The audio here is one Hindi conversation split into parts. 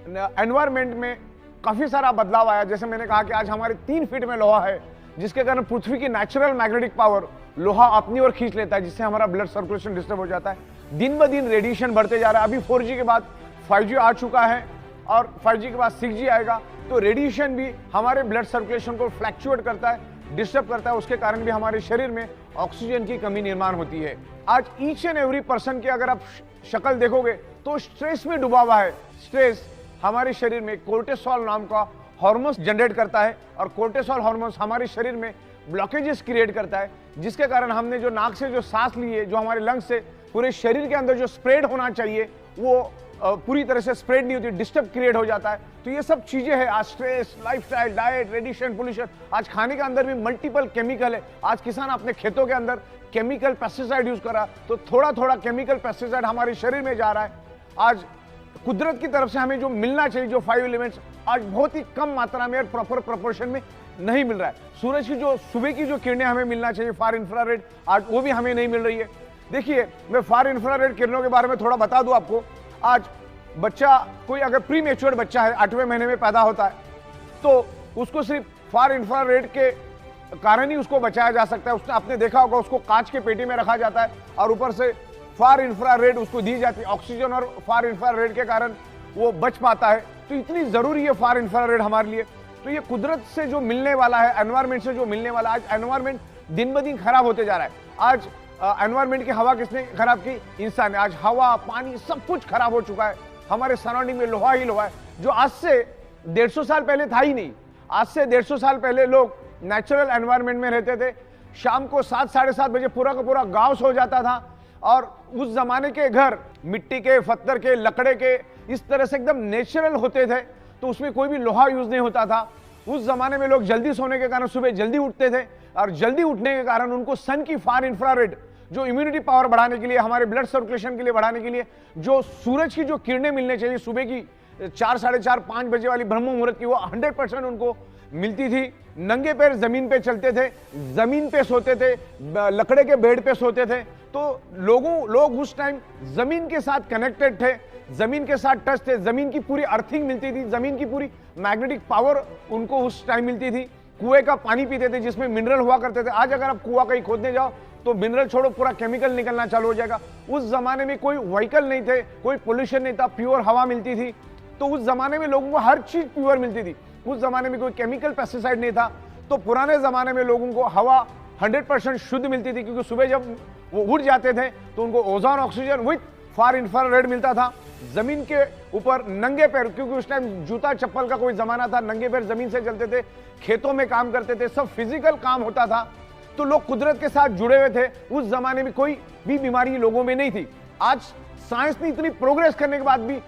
एनवायरमेंट में काफी सारा बदलाव आया। जैसे मैंने कहा कि आज हमारे 3 फीट में लोहा है, जिसके कारण पृथ्वी की नेचुरल मैग्नेटिक पावर लोहा अपनी ओर खींच लेता है, जिससे हमारा ब्लड सर्कुलेशन डिस्टर्ब हो जाता है। दिन ब दिन रेडिएशन बढ़ते जा रहा है। अभी 4G के बाद 5G आ चुका है और 5G के बाद 6G आएगा, तो रेडिएशन भी हमारे ब्लड सर्कुलेशन को फ्लैक्चुएट करता है, डिस्टर्ब करता है। उसके कारण भी हमारे शरीर में ऑक्सीजन की कमी निर्माण होती है। आज ईच एंड एवरी पर्सन की अगर आप शक्ल देखोगे तो स्ट्रेस में डूबा हुआ है। स्ट्रेस हमारे शरीर में कोर्टिसोल नाम का हार्मोन जनरेट करता है और कोर्टिसोल हार्मोन हमारे शरीर में ब्लॉकेजेस क्रिएट करता है, जिसके कारण हमने जो नाक से जो सांस ली है, जो हमारे लंग्स से पूरे शरीर के अंदर जो स्प्रेड होना चाहिए वो पूरी तरह से स्प्रेड नहीं होती, डिस्टर्ब क्रिएट हो जाता है। तो ये सब चीजें हैं। आज stress, lifestyle, diet, radiation, pollution, आज खाने के अंदर भी मल्टीपल केमिकल है। आज किसान अपने खेतों के अंदर केमिकल पेस्टिसाइड यूज कर रहा, तो थोड़ा थोड़ा केमिकल पेस्टिसाइड हमारे शरीर में जा रहा है। आज कुदरत की तरफ से हमें जो मिलना चाहिए, जो 5 एलिमेंट्स, आज बहुत ही कम मात्रा में और प्रॉपर प्रोपोर्शन में नहीं मिल रहा है। सूरज की जो सुबह की जो किरणें हमें मिलना चाहिए, फार इंफ्रारेड, आज वो भी हमें नहीं मिल रही है। देखिए, मैं फार इंफ्रारेड किरणों के बारे में थोड़ा बता दूं आपको। आज बच्चा, कोई अगर प्री मैच्योर्ड बच्चा है, 8वें महीने में पैदा होता है, तो उसको सिर्फ फार इंफ्रारेड के कारण ही उसको बचाया जा सकता है। उसने आपने देखा होगा, उसको कांच के पेटी में रखा जाता है और ऊपर से फार इंफ्रारेड उसको दी जाती है। ऑक्सीजन और फार इंफ्रारेड के कारण वो बच पाता है। तो इतनी जरूरी है फार इंफ्रारेड हमारे लिए। तो ये कुदरत से जो मिलने वाला है, एनवायरमेंट से जो मिलने वाला है, आज एनवायरमेंट दिन ब दिन खराब होते जा रहा है। आज एनवायरमेंट की हवा किसने खराब की? इंसान ने। आज हवा, पानी, सब कुछ खराब हो चुका है। हमारे सराउंडिंग में लोहा ही लोहा है, जो आज से 150 साल पहले था ही नहीं। आज से 150 साल पहले लोग नेचुरल एनवायरमेंट में रहते थे। शाम को 7, साढ़े 7 बजे पूरा का पूरा गांव सो जाता था और उस जमाने के घर मिट्टी के, पत्थर के, लकड़े के, इस तरह से एकदम नेचुरल होते थे। तो उसमें कोई भी लोहा यूज नहीं होता था। उस जमाने में लोग जल्दी सोने के कारण सुबह जल्दी उठते थे और जल्दी उठने के कारण उनको सन की फार इंफ्रारेड, जो इम्यूनिटी पावर बढ़ाने के लिए, हमारे ब्लड सर्कुलेशन के लिए बढ़ाने के लिए, जो सूरज की जो किरणें मिलने चाहिए सुबह की 4, साढ़े 4, 5 बजे वाली ब्रह्म मुहूर्त की, वो 100% उनको मिलती थी। नंगे पैर जमीन पे चलते थे, जमीन पे सोते थे, लकड़े के बेड पे सोते थे। तो लोग उस टाइम जमीन के साथ कनेक्टेड थे, जमीन के साथ टच थे। जमीन की पूरी अर्थिंग मिलती थी, जमीन की पूरी मैग्नेटिक पावर उनको उस टाइम मिलती थी। कुएं का पानी पीते थे जिसमें मिनरल हुआ करते थे। आज अगर आप कुआं कहीं खोदने जाओ तो मिनरल छोड़ो, पूरा केमिकल निकलना चालू हो जाएगा। उस जमाने में कोई व्हीकल नहीं थे, कोई पोल्यूशन नहीं था, प्योर हवा मिलती थी। तो उस जमाने में लोगों को हर चीज प्योर मिलती थी। उस जमाने में कोई केमिकल पेस्टिसाइड नहीं था। तो पुराने जमाने में लोगों को हवा 100% शुद्ध मिलती थी, क्योंकि सुबह जब वो उठ जाते थे तो उनको ozone, oxygen with far infrared मिलता था। जमीन के ऊपर नंगे पैर, क्योंकि उस टाइम जूता चप्पल का कोई जमाना था, नंगे पैर जमीन से चलते थे, खेतों में काम करते थे, सब फिजिकल काम होता था। तो लोग कुदरत के साथ जुड़े हुए थे। उस जमाने में कोई भी बीमारी लोगों में नहीं थी। आज साइंस ने इतनी प्रोग्रेस करने के बाद भी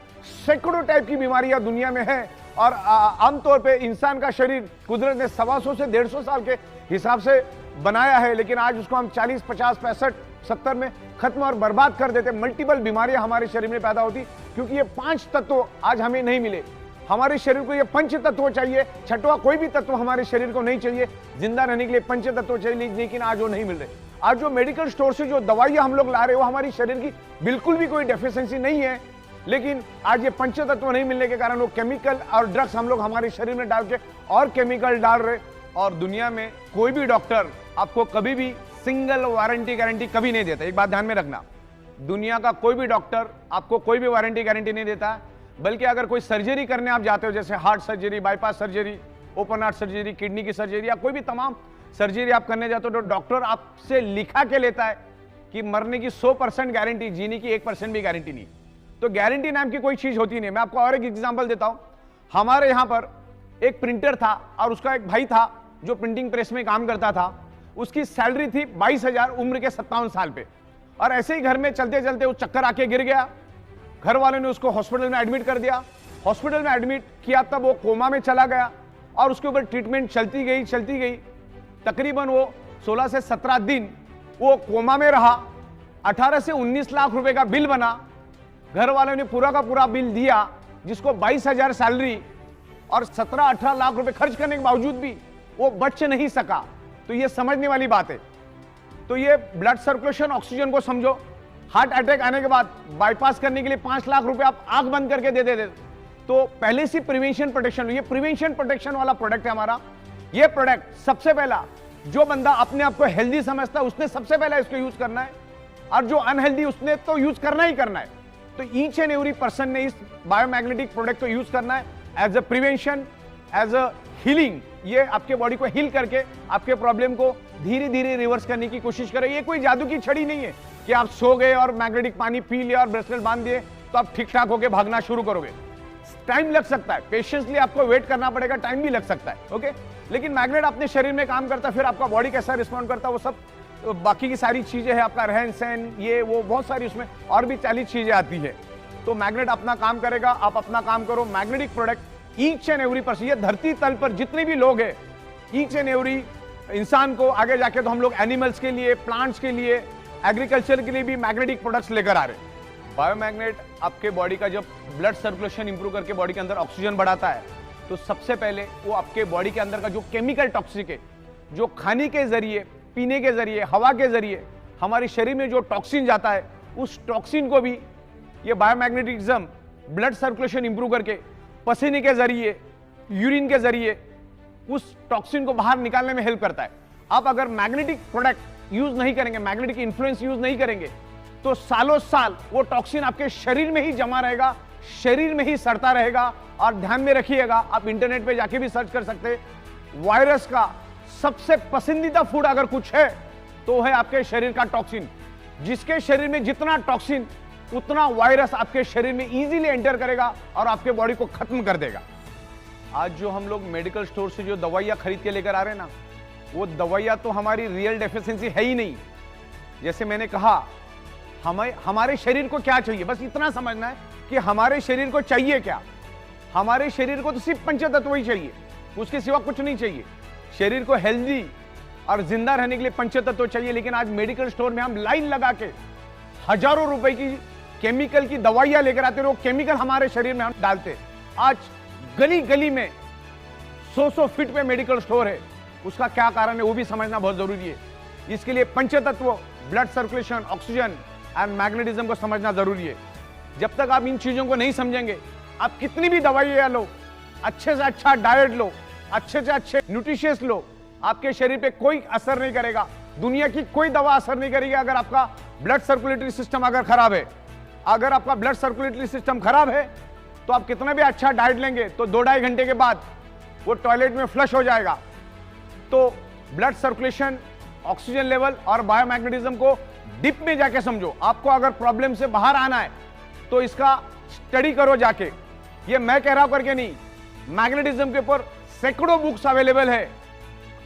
सैकड़ों टाइप की बीमारियां दुनिया में है। और आमतौर पे इंसान का शरीर कुदरत ने 125 से 150 साल के हिसाब से बनाया है, लेकिन आज उसको हम 40, 50, 65, 70 में खत्म और बर्बाद कर देते। मल्टीपल बीमारियां हमारे शरीर में पैदा होती, क्योंकि ये 5 तत्व आज हमें नहीं मिले। हमारे शरीर को ये 5 तत्व चाहिए, छठवां कोई भी तत्व हमारे शरीर को नहीं चाहिए। जिंदा रहने के लिए 5 तत्व चाहिए, लेकिन आज वो नहीं मिल रहे। आज जो मेडिकल स्टोर से जो दवाइयां हम लोग ला रहे हैं, वो हमारी शरीर की बिल्कुल भी कोई डेफिशिएंसी नहीं है, लेकिन आज ये 5 तत्व नहीं मिलने के कारण वो केमिकल और ड्रग्स हम लोग हमारे शरीर में डाल के और केमिकल डाल रहे। और दुनिया में कोई भी डॉक्टर आपको कभी भी सिंगल वारंटी गारंटी कभी नहीं देता। एक बात ध्यान में रखना, दुनिया का कोई भी डॉक्टर आपको कोई भी वारंटी गारंटी नहीं देता। बल्कि अगर कोई सर्जरी करने आप जाते हो, जैसे heart surgery, bypass surgery, open heart surgery, kidney की सर्जरी, या कोई भी तमाम सर्जरी आप करने जाते हो, तो डॉक्टर आपसे लिखा के लेता है कि मरने की 100% गारंटी, जीने की 1% भी गारंटी नहीं। तो गारंटी नाम की कोई चीज होती नहीं। मैं आपको और एक एग्जांपल देता हूं। हमारे यहां पर एक प्रिंटर था और उसका एक भाई था जो प्रिंटिंग प्रेस में काम करता था। उसकी सैलरी थी 22,000, उम्र के 57 साल पे। और ऐसे ही घर में चलते चलते वो चक्कर आके गिर गया। घर वालों ने उसको हॉस्पिटल में एडमिट कर दिया। हॉस्पिटल में एडमिट किया तब वो कोमा में चला गया और उसके ऊपर ट्रीटमेंट चलती गई। तकरीबन वो 16 से 17 दिन वो कोमा में रहा। 18 से 19 लाख रुपए का बिल बना। घर वालों ने पूरा का पूरा बिल दिया, जिसको 22,000 सैलरी और 17-18 लाख रुपए खर्च करने के बावजूद भी वो बच नहीं सका। तो ये समझने वाली बात है। तो ये ब्लड सर्कुलेशन, ऑक्सीजन को समझो। हार्ट अटैक आने के बाद बाईपास करने के लिए 5 लाख रुपए आप आंख बंद करके दे देते, तो पहले से प्रिवेंशन प्रोटेक्शन, ये प्रिवेंशन प्रोटेक्शन वाला प्रोडक्ट है हमारा। ये प्रोडक्ट सबसे पहला, जो बंदा अपने आप को हेल्दी समझता है उसने सबसे पहला इसको यूज करना है, और जो अनहेल्दी उसने तो यूज करना ही करना है। तो ईच एंड एवरी पर्सन ने इस बायोमैग्नेटिक प्रोडक्ट को यूज करना है as a prevention, as a healing. ये आपके बॉडी को हील करके आपके प्रॉब्लम को धीरे धीरे रिवर्स करने की कोशिश करे। ये कोई जादू की छड़ी नहीं है कि आप सो गए और मैग्नेटिक पानी पी लिया और ब्रेसलेट बांध दिए तो आप ठीक ठाक होकर भागना शुरू करोगे। टाइम लग सकता है, पेशेंसली आपको वेट करना पड़ेगा, टाइम भी लग सकता है, ओके। लेकिन मैग्नेट अपने शरीर में काम करता है, फिर आपका बॉडी कैसा रिस्पॉन्ड करता है वो सब, तो बाकी की सारी चीजें हैं, आपका रहन सहन, ये वो बहुत सारी उसमें और भी 40 चीजें आती है। तो मैग्नेट अपना काम करेगा, आप अपना काम करो। Magnetic product each and every person, ये धरती तल पर जितने भी लोग हैं, ईच एंड एवरी इंसान को आगे जाके तो हम लोग एनिमल्स के लिए, प्लांट्स के लिए, एग्रीकल्चर के लिए भी मैग्नेटिक प्रोडक्ट्स लेकर आ रहे हैं। बायोमैग्नेट आपके बॉडी का जब ब्लड सर्कुलेशन इंप्रूव करके बॉडी के अंदर ऑक्सीजन बढ़ाता है, तो सबसे पहले वो आपके बॉडी के अंदर का जो केमिकल टॉक्सिक है, जो खाने के जरिए, पीने के जरिए, हवा के जरिए हमारे शरीर में जो टॉक्सिन जाता है, उस टॉक्सिन को भी ये बायोमैग्नेटिज्म ब्लड सर्कुलेशन इंप्रूव करके पसीने के जरिए, यूरिन के जरिए उस टॉक्सिन को बाहर निकालने में हेल्प करता है। आप अगर मैग्नेटिक प्रोडक्ट यूज नहीं करेंगे, मैग्नेटिक इन्फ्लुएंस यूज नहीं करेंगे, तो सालों साल वो टॉक्सिन आपके शरीर में ही जमा रहेगा, शरीर में ही सड़ता रहेगा। और ध्यान में रखिएगा, आप इंटरनेट पे जाके भी सर्च कर सकते हैं, वायरस का सबसे पसंदीदा फूड अगर कुछ है तो है आपके शरीर का टॉक्सिन। जिसके शरीर में जितना टॉक्सिन, उतना वायरस आपके शरीर में इजीली एंटर करेगा और आपके बॉडी को खत्म कर देगा। आज जो हम लोग मेडिकल स्टोर से जो दवाइयां खरीद के लेकर आ रहे हैं ना, वो दवाइयां तो हमारी रियल डेफिशिएंसी है ही नहीं। जैसे मैंने कहा, हमारे शरीर को क्या चाहिए, बस इतना समझना है कि हमारे शरीर को चाहिए क्या। हमारे शरीर को तो सिर्फ पंचतत्व ही चाहिए, उसके सिवा कुछ नहीं चाहिए। शरीर को हेल्दी और जिंदा रहने के लिए पंचतत्व चाहिए। लेकिन आज मेडिकल स्टोर में हम लाइन लगा के हजारों रुपए की केमिकल की दवाइयां लेकर आते हैं, वो केमिकल हमारे शरीर में हम डालते। आज गली गली में 100-100 फीट पे मेडिकल स्टोर है। उसका क्या कारण है वो भी समझना बहुत जरूरी है। इसके लिए पंचतत्व, blood circulation, oxygen and magnetism को समझना जरूरी है। जब तक आप इन चीजों को नहीं समझेंगे, आप कितनी भी दवाइयां लो, अच्छे से अच्छा डाइट लो, अच्छे से अच्छे न्यूट्रिशियस लो, आपके शरीर पे कोई असर नहीं करेगा। दुनिया की कोई दवा असर नहीं करेगी अगर आपका ब्लड सर्कुलेटरी सिस्टम अगर खराब है। अगर आपका ब्लड सर्कुलेटरी सिस्टम खराब है तो आप कितना भी अच्छा डाइट लेंगे तो 2-2.5 घंटे के बाद वो टॉयलेट में फ्लश हो जाएगा। तो ब्लड सर्कुलेशन, ऑक्सीजन लेवल और बायोमैग्नेटिज्म को डीप में जाके समझो। आपको अगर प्रॉब्लम से बाहर आना है तो इसका स्टडी करो जाके। ये मैं कह रहा हूं करके नहीं, मैग्नेटिज्म के ऊपर सैकड़ों बुक्स अवेलेबल है,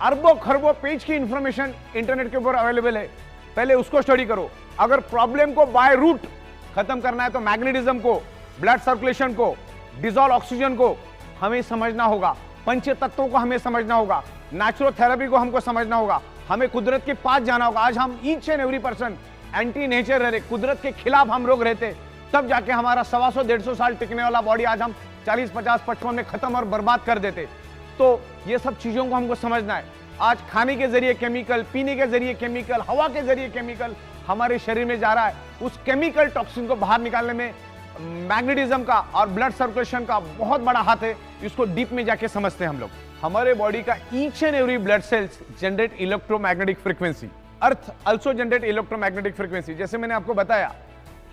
अरबों खरबों पेज की इंफॉर्मेशन इंटरनेट के ऊपर अवेलेबल है। पहले उसको स्टडी करो। अगर प्रॉब्लम को बाय रूट खत्म करना है तो मैग्नेटिज्म को, ब्लड सर्कुलेशन को, डिजॉल्व ऑक्सीजन को हमें समझना होगा, पंच तत्वों को हमें समझना होगा, नेचुरोथेरेपी को हमको समझना होगा, हमें कुदरत के पास जाना होगा। आज हम each and every person anti nature रहे, कुदरत के खिलाफ हम लोग रहते, तब जाके हमारा 125-150 साल टिकने वाला बॉडी आज हम 40, 50, 55 में खत्म और बर्बाद कर देते। तो ये सब चीजों को हमको समझना है। आज खाने के जरिए केमिकल, पीने के जरिए केमिकल, हवा के जरिए केमिकल हमारे शरीर में जा रहा है। उस केमिकल टॉक्सिन को बाहर निकालने में मैग्नेटिज्म का और ब्लड सर्कुलेशन का बहुत बड़ा हाथ है। इसको डीप में जाके समझते हैं हम लोग। हमारे बॉडी का each and every blood cells generate electromagnetic frequency, earth also generate electromagnetic frequency. जैसे मैंने आपको बताया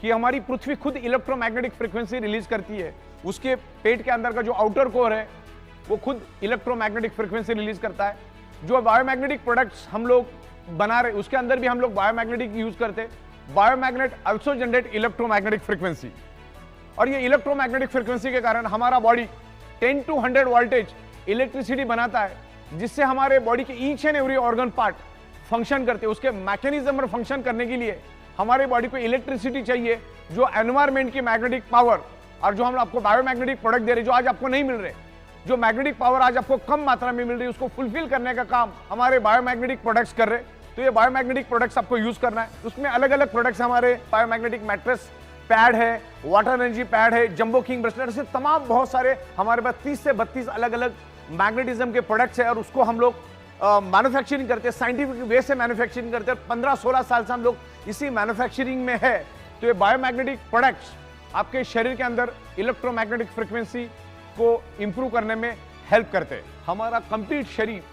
कि हमारी पृथ्वी खुद इलेक्ट्रोमैग्नेटिक फ्रीक्वेंसी रिलीज करती है। उसके पेट के अंदर का जो आउटर कोर है वो खुद इलेक्ट्रोमैग्नेटिक फ्रीक्वेंसी रिलीज करता है। जो बायोमैग्नेटिक प्रोडक्ट्स हम लोग बना रहे उसके अंदर भी हम लोग बायोमैग्नेटिक यूज करते हैं। बायोमैग्नेट आल्सो जनरेट इलेक्ट्रोमैग्नेटिक फ्रीक्वेंसी, और ये इलेक्ट्रोमैग्नेटिक फ्रीक्वेंसी के कारण हमारा बॉडी 10 to 100 वोल्टेज इलेक्ट्रिसिटी बनाता है, जिससे हमारे बॉडी के each and every organ part function करते हैं। उसके मैकेनिज्म और फंक्शन करने के लिए हमारे बॉडी को इलेक्ट्रिसिटी चाहिए, जो एनवायरमेंट की मैग्नेटिक पावर और जो हम आपको बायोमैग्नेटिक प्रोडक्ट दे रहे, जो आज आपको नहीं मिल रहे, जो मैग्नेटिक पावर आज आपको कम मात्रा में मिल रही है, उसको फुलफिल करने का काम हमारे बायोमैग्नेटिक प्रोडक्ट्स कर रहे। तो ये बायोमैग्नेटिक प्रोडक्ट्स आपको यूज करना है। उसमें अलग अलग प्रोडक्ट्स हमारे बायोमैग्नेटिक मैट्रेस पैड है, वाटर एनर्जी पैड है, जंबो किंग ब्रेसलेट से तमाम बहुत सारे हमारे पास 30 से 32 अलग अलग मैग्नेटिज्म के प्रोडक्ट्स है। और उसको हम लोग मैन्युफैक्चरिंग करते हैं, साइंटिफिक वे से मैन्युफैक्चरिंग करते हैं। 15-16 साल से हम लोग इसी मैन्युफैक्चरिंग में है। तो ये बायोमैग्नेटिक प्रोडक्ट्स आपके शरीर के अंदर इलेक्ट्रोमैग्नेटिक फ्रीक्वेंसी को इंप्रूव करने में हेल्प करते हैं। हमारा कंप्लीट शरीर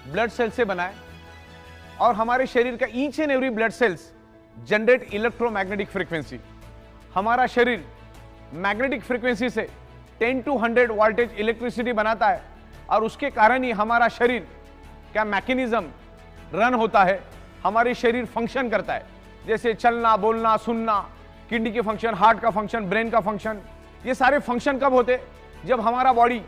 ब्लड सेल से बना है और हमारे शरीर का each and every blood cells generate electromagnetic frequency. हमारा शरीर मैग्नेटिक फ्रीक्वेंसी से 10 to 100 वोल्टेज इलेक्ट्रिसिटी बनाता है और उसके कारण ही हमारा शरीर क्या मैकेनिज्म रन होता है, हमारे शरीर फंक्शन करता है, जैसे चलना, बोलना, सुनना, किडनी के फंक्शन, हार्ट का फंक्शन, ब्रेन का फंक्शन। ये सारे फंक्शन कब होते? जब हमारा बॉडी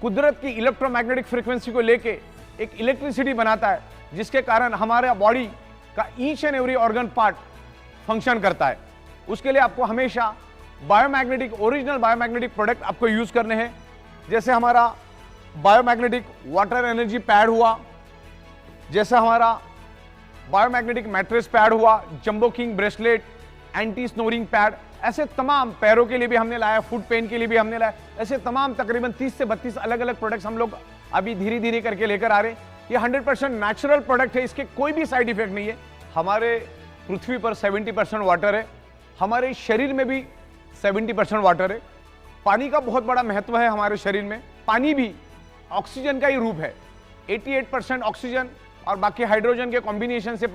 कुदरत की इलेक्ट्रोमैग्नेटिक फ्रीक्वेंसी को लेके एक इलेक्ट्रिसिटी बनाता है, जिसके कारण हमारा बॉडी का each and every organ part function करता है। उसके लिए आपको हमेशा बायोमैग्नेटिक, ओरिजिनल बायोमैग्नेटिक प्रोडक्ट आपको यूज करने हैं। जैसे हमारा बायोमैग्नेटिक वाटर एनर्जी पैड हुआ, जैसे हमारा बायोमैग्नेटिक मैट्रेस पैड हुआ, jumbo king bracelet, anti snoring pad, ऐसे तमाम, पैरों के लिए भी हमने लाया, फुट पेन के लिए भी हमने लाया, ऐसे तमाम तकरीबन 30 से 32 अलग अलग प्रोडक्ट्स हम लोग अभी धीरे धीरे करके लेकर आ रहे हैं। ये 100% नेचुरल प्रोडक्ट है, इसके कोई भी साइड इफेक्ट नहीं है। हमारे पृथ्वी पर 70% वाटर है, हमारे शरीर में भी 70% वाटर है। पानी का बहुत बड़ा महत्व है हमारे शरीर में। पानी भी ऑक्सीजन का ही रूप है। 88% ऑक्सीजन और बाकी हाइड्रोजन के कॉम्बिनेशन से पानी